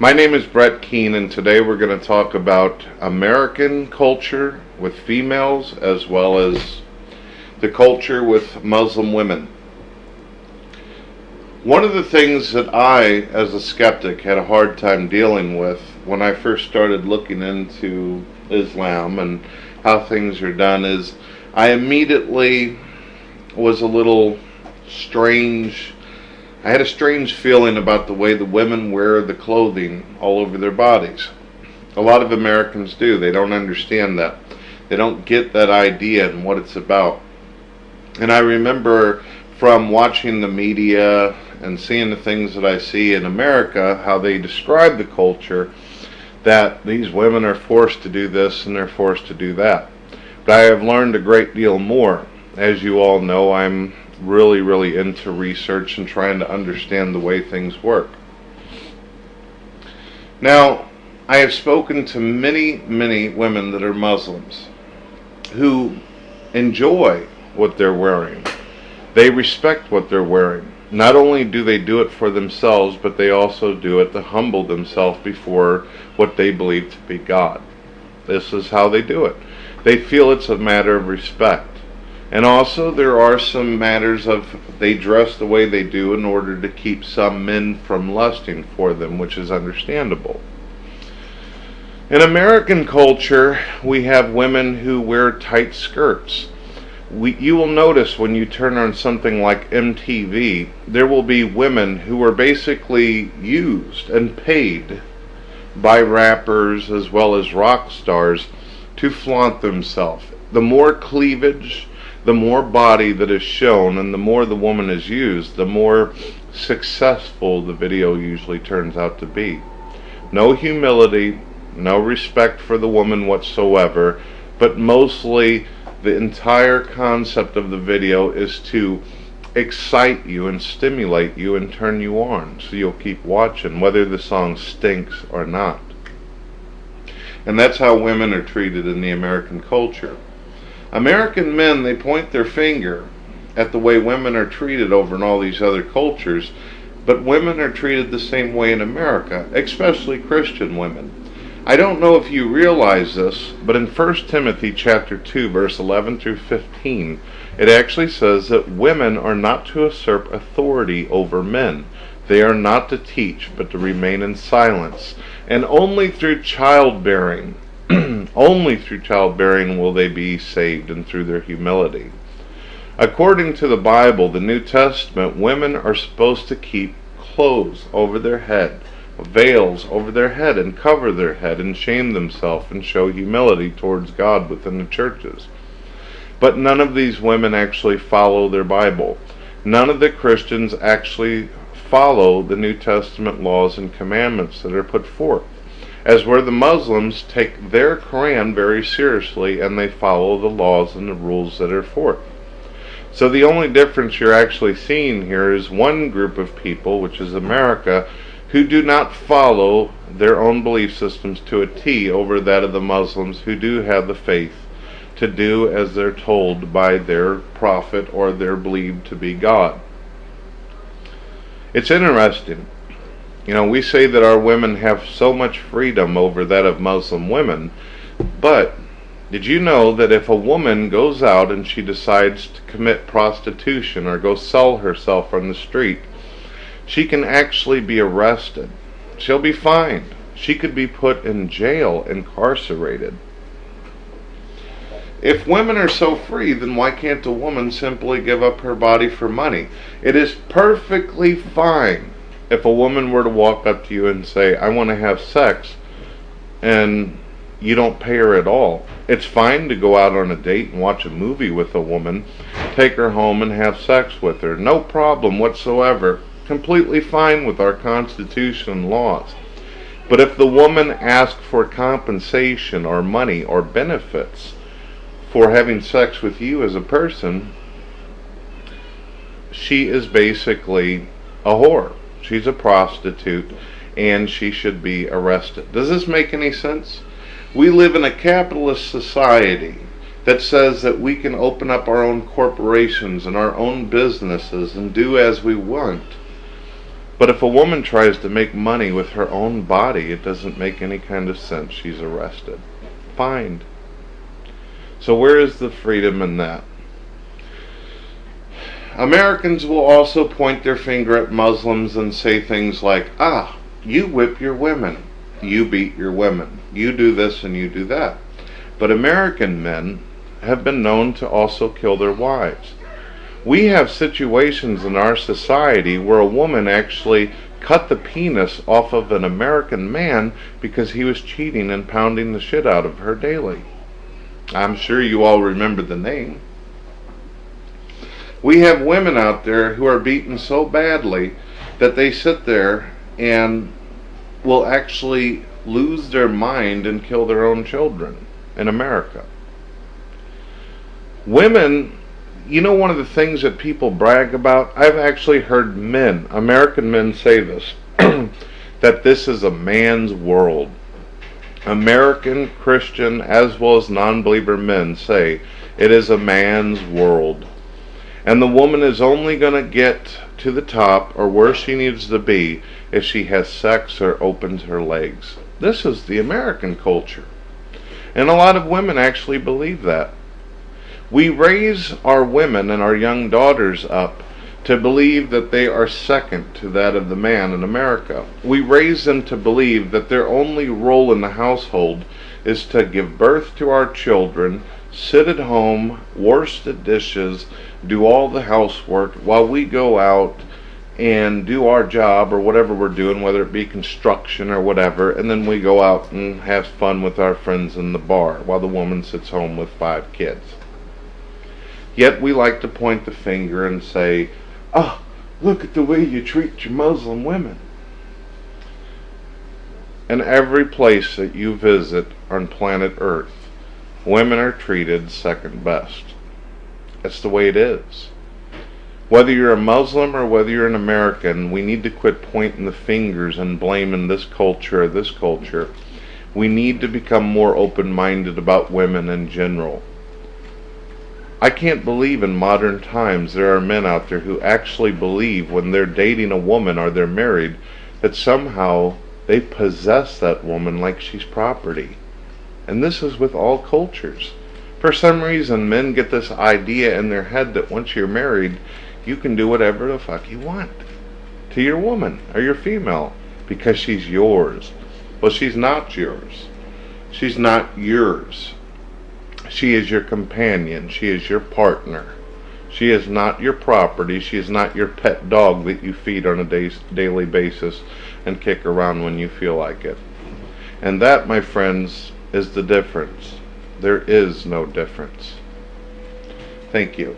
My name is Brett Keene, and today we're going to talk about American culture with females as well as the culture with Muslim women. One of the things that I, as a skeptic, had a hard time dealing with when I first started looking into Islam and how things are done is I immediately was a little strange. I had a strange feeling about the way the women wear the clothing all over their bodies. A lot of Americans do. They don't understand that. They don't get that idea and what it's about. And I remember from watching the media and seeing the things that I see in America, how they describe the culture, that these women are forced to do this and they're forced to do that. But I have learned a great deal more. As you all know, I'm really into research and trying to understand the way things work. Now, I have spoken to many women that are Muslims who enjoy what they're wearing. They respect what they're wearing. Not only do they do it for themselves, but they also do it to humble themselves before what they believe to be God. This is how they do it. They feel it's a matter of respect. And also there are some matters of they dress the way they do in order to keep some men from lusting for them, which is understandable. In American culture, we have women who wear tight skirts. You will notice when you turn on something like MTV, there will be women who are basically used and paid by rappers as well as rock stars to flaunt themselves. The more cleavage, the more body that is shown, and the more the woman is used, the more successful the video usually turns out to be. No humility, no respect for the woman whatsoever, but mostly the entire concept of the video is to excite you and stimulate you and turn you on, so you'll keep watching, whether the song stinks or not. And that's how women are treated in the American culture. American men, they point their finger at the way women are treated over in all these other cultures, but women are treated the same way in America, especially Christian women. I don't know if you realize this, but in 1 Timothy chapter 2, verse 11 through 15, it actually says that women are not to usurp authority over men. They are not to teach, but to remain in silence. And only through childbearing will they be saved, and through their humility. According to the Bible, the New Testament, women are supposed to keep clothes over their head, veils over their head, and cover their head, and shame themselves, and show humility towards God within the churches. But none of these women actually follow their Bible. None of the Christians actually follow the New Testament laws and commandments that are put forth. As where the Muslims take their Quran very seriously and they follow the laws and the rules that are forth. So the only difference you're actually seeing here is one group of people, which is America, who do not follow their own belief systems to a T over that of the Muslims who do have the faith to do as they're told by their prophet or they're believed to be God. It's interesting. You know, we say that our women have so much freedom over that of Muslim women, but did you know that if a woman goes out and she decides to commit prostitution or go sell herself on the street, she can actually be arrested. She'll be fined. She could be put in jail, incarcerated. If women are so free, then why can't a woman simply give up her body for money? It is perfectly fine if a woman were to walk up to you and say, I want to have sex, and you don't pay her at all. It's fine to go out on a date and watch a movie with a woman, take her home and have sex with her. No problem whatsoever. Completely fine with our Constitution and laws. But if the woman asks for compensation or money or benefits for having sex with you as a person, she is basically a whore. She's a prostitute, and she should be arrested. Does this make any sense? We live in a capitalist society that says that we can open up our own corporations and our own businesses and do as we want. But if a woman tries to make money with her own body, it doesn't make any kind of sense. She's arrested, fined. So where is the freedom in that? Americans will also point their finger at Muslims and say things like, you whip your women, you beat your women, you do this and you do that. But American men have been known to also kill their wives. We have situations in our society where a woman actually cut the penis off of an American man because he was cheating and pounding the shit out of her daily. I'm sure you all remember the name. We have women out there who are beaten so badly that they sit there and will actually lose their mind and kill their own children in America. Women, one of the things that people brag about, I've actually heard men, American men, say this, that this is a man's world. American Christian as well as non-believer men say it is a man's world. And the woman is only going to get to the top or where she needs to be if she has sex or opens her legs. This is the American culture. And a lot of women actually believe that. We raise our women and our young daughters up to believe that they are second to that of the man in America. We raise them to believe that their only role in the household is to give birth to our children, sit at home, wash the dishes, do all the housework while we go out and do our job or whatever we're doing, whether it be construction or whatever, and then we go out and have fun with our friends in the bar while the woman sits home with 5 kids. Yet we like to point the finger and say, look at the way you treat your Muslim women. In every place that you visit on planet Earth, women are treated second best. That's the way it is. Whether you're a Muslim or whether you're an American, we need to quit pointing the fingers and blaming this culture or this culture. We need to become more open-minded about women in general. I can't believe in modern times there are men out there who actually believe when they're dating a woman or they're married that somehow they possess that woman like she's property. And this is with all cultures. For some reason, men get this idea in their head that once you're married, you can do whatever the fuck you want to your woman or your female because she's yours. Well, she's not yours. She's not yours. She is your companion. She is your partner. She is not your property. She is not your pet dog that you feed on a daily basis and kick around when you feel like it. And that, my friends, is the difference. There is no difference. Thank you.